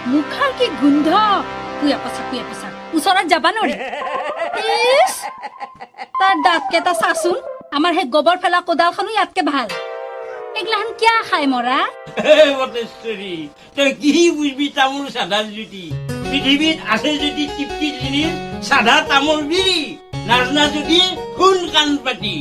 মুখাৰ কি গোন্ধ কুয়া পিছা ওচৰত যাবা নৰি ইস তাৰ দাঁত কেইটা চাচোন আমাৰ হে গোবৰ ফেলা কোদালখনো ইয়াতকে ভাল এগলাহান কিয়া খাই মৰা বটেশ্বৰী তই কি বুঝবি তামোল সাদা জুতি পৃথিৱীত আছে যদি তৃপ্তি জিনিস সাদা তামোল বিৰি নাজনা যদি শুন কাণ পাতি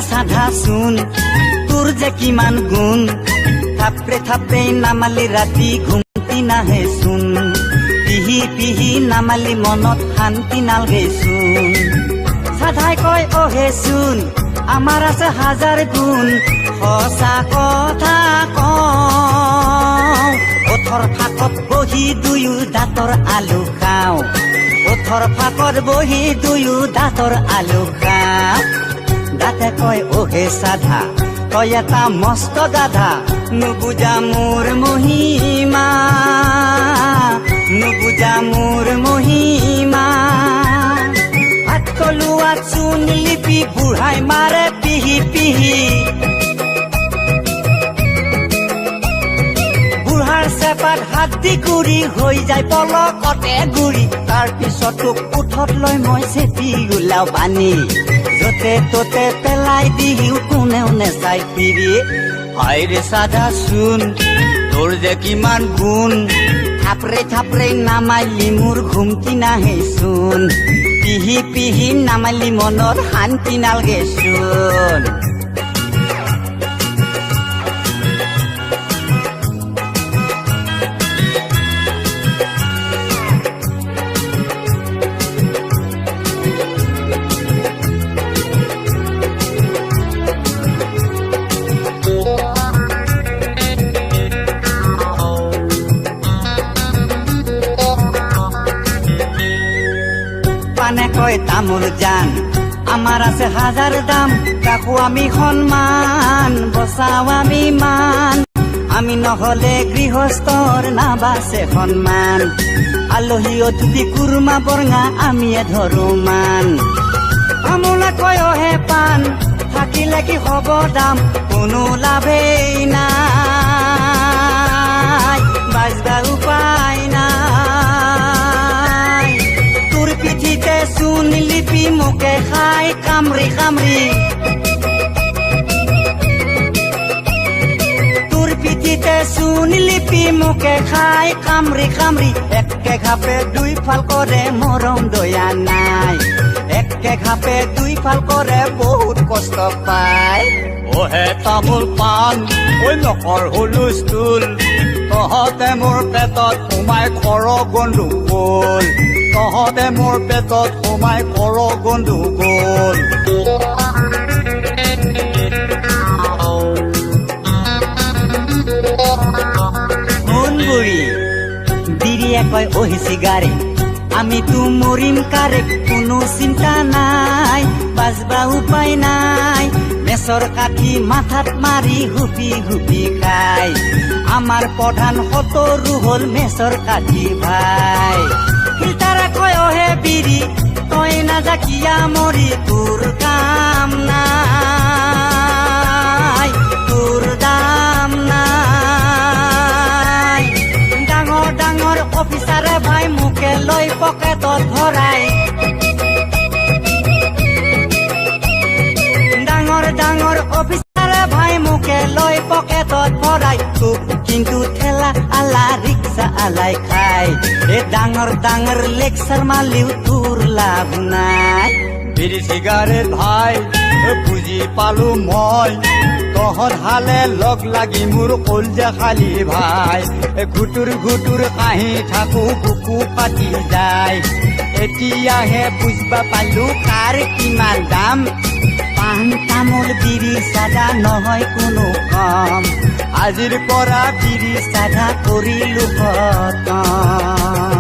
সাধা শুন তোৰ যে কিমান গুণ থাপৰে থাপৰে নামালি ৰাতি ঘুমতি নাহে চোন পিহি পিহি নামালি মনত শান্তি নালগে চোন সাধাই কয় অহে চোন আমাৰ আছে হাজাৰ গুণ সঁচা কথা কওঁ ওঠৰ ফাকত বহি দুয়ো দাঁতৰ আলু খাওঁ ওঠৰ ফাকত বহি দুয়ো দাঁতৰ আলু খাওঁ দাঁতে কয় ওহে সাধা তই এটা মস্ত গাধা নুবুজা মোৰ মহিমা নুবুজা মোৰ মহিমা হাত কলোৱা চূণ লিপি বুঢ়াই মাৰে পিহি পিহি বুঢ়াৰ চেপাত হাত দি গুৰি হৈ যায় পলকতে গুৰি তাৰ পিছত তোক উঠত লৈ মই চেপি ওলাও পানী যতে ততে পেলাই দিও কোনেও নেচাই ফিৰি হায়ৰে সাধা শুন তোৰ যে কিমান গুণ থাপৰে থাপৰে নামালি মোৰ ঘুমতি নাহে চোন পিহি পিহি নামালি মনত শান্তি নালগে চোন কয় তামোল জান আমাৰ আছে হাজাৰ দাম তাকো আমি সন্মান বচাও আমি মান আমি নহলে গৃহস্থৰ নাবাচে সন্মান আলহী অতিথি কুৰ্মা বৰঙা আমিয়ে ধৰো মান তামোলা কয় হে পাণ থাকিলে কি হব দাম কোনো লাভেই নাই বাজবা উপায় নাই তোৰ পিঠিতে চূণ লিপি মোকে খাই কামৰি কামৰি তোৰ পিঠিতে চূণ লিপি মোকে খাই কামৰি কামৰি একে ঘাপে দুই ফাল কৰে মৰম দয়া নাই একে ঘাপে দুই ফাল কৰে বহুত কষ্ট পায় ওহে তামোল পাণ ঐ নকৰ হুলস্থুল তহঁতে মোৰ পেটত সোমাই খৰ গণ্ডগোল তহঁতে মোৰ পেটত সোমাই খৰ গণ্ডগোল শুন বুঢ়ী বিৰিয়ে কয় অহি চিগাৰে আমিতো মৰিম কাৰে কোনো চিন্তা নাই বাজবা উপায় নাই মেচৰ কাঠি মাথাত মাৰি হুপি হুপি খাই আমাৰ প্ৰধান সতৰু হল মেচৰ কাঠি ভাই ফিল্টাৰে কয় অহে বিৰি তই নাযা কিয়া মৰি তোৰ কাম নাই তোৰ দাম নাই ডাঙৰ ডাঙৰ অফিচাৰে ভাই মোকে লৈ পকেটত ভৰাই ডাঙৰ ডাঙৰ অফিচাৰে ভাই মোকে লৈ পকেটত ভৰাই তোক কিন্তু ঠেলা আলা ৰিক্সা আলাই খাই এই ডাঙৰ ডাঙৰ লেকচাৰ মালিও তোৰ লাভ নাই বিৰি চিগাৰেট ভাই বুজি পালো মই তহঁত হালে লগ লাগি মোৰ কলজা খালি ভাই ঘুটুৰ ঘুটুৰ কাহি থাকো বুকু পাতি যায় এতিয়াহে বুজবা পালো কাৰ কিমান দাম পাণ তামোল বিৰি চাদা নহয় কোনো কম আজিৰ পৰা বিৰি চাদা কৰিলো খতম